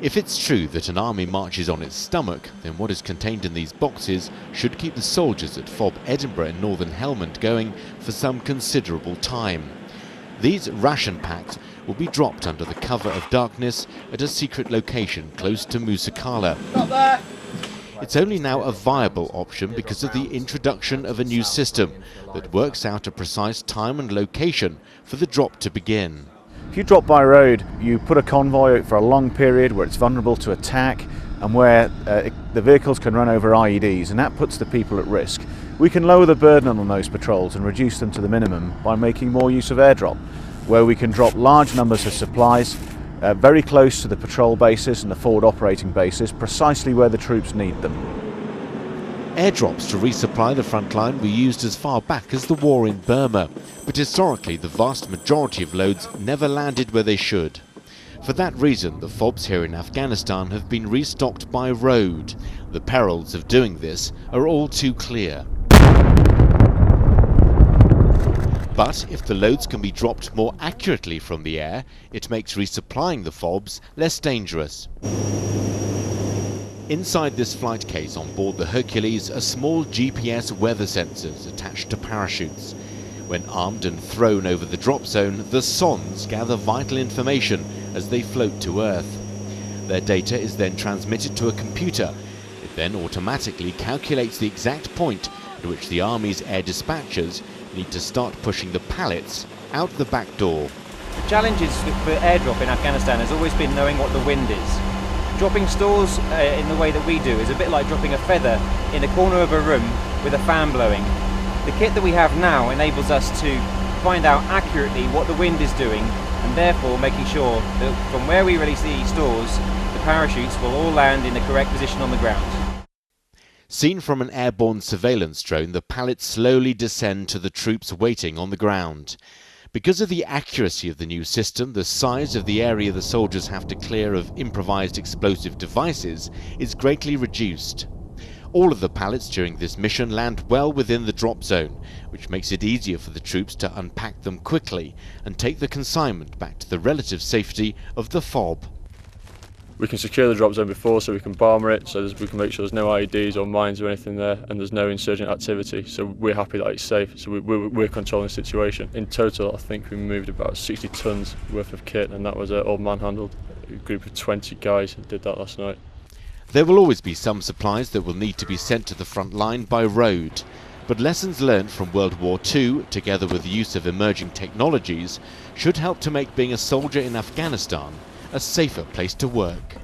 If it's true that an army marches on its stomach, then what is contained in these boxes should keep the soldiers at FOB Edinburgh in Northern Helmand going for some considerable time. These ration packs will be dropped under the cover of darkness at a secret location close to Musakala. It's only now a viable option because of the introduction of a new system that works out a precise time and location for the drop to begin. If you drop by road, you put a convoy out for a long period where it's vulnerable to attack and where the vehicles can run over IEDs, and that puts the people at risk. We can lower the burden on those patrols and reduce them to the minimum by making more use of airdrop, where we can drop large numbers of supplies very close to the patrol bases and the forward operating bases, precisely where the troops need them. Airdrops to resupply the front line were used as far back as the war in Burma, but historically the vast majority of loads never landed where they should. For that reason, the FOBs here in Afghanistan have been restocked by road. The perils of doing this are all too clear. But if the loads can be dropped more accurately from the air, it makes resupplying the FOBs less dangerous. Inside this flight case on board the Hercules are small GPS weather sensors attached to parachutes. When armed and thrown over the drop zone, the sons gather vital information as they float to Earth. Their data is then transmitted to a computer. It then automatically calculates the exact point at which the Army's air dispatchers need to start pushing the pallets out the back door. The challenges for airdrop in Afghanistan has always been knowing what the wind is. Dropping stores in the way that we do is a bit like dropping a feather in the corner of a room with a fan blowing. The kit that we have now enables us to find out accurately what the wind is doing, and therefore making sure that from where we release these stores, the parachutes will all land in the correct position on the ground. Seen from an airborne surveillance drone, the pallets slowly descend to the troops waiting on the ground. Because of the accuracy of the new system, the size of the area the soldiers have to clear of improvised explosive devices is greatly reduced. All of the pallets during this mission land well within the drop zone, which makes it easier for the troops to unpack them quickly and take the consignment back to the relative safety of the FOB. We can secure the drop zone before, so we can bomber it, so we can make sure there's no IEDs or mines or anything there, and there's no insurgent activity, so we're happy that it's safe, so we're controlling the situation. In total, I think we moved about 60 tonnes worth of kit, and that was all manhandled. A group of 20 guys did that last night. There will always be some supplies that will need to be sent to the front line by road, but lessons learned from World War II, together with the use of emerging technologies, should help to make being a soldier in Afghanistan a safer place to work.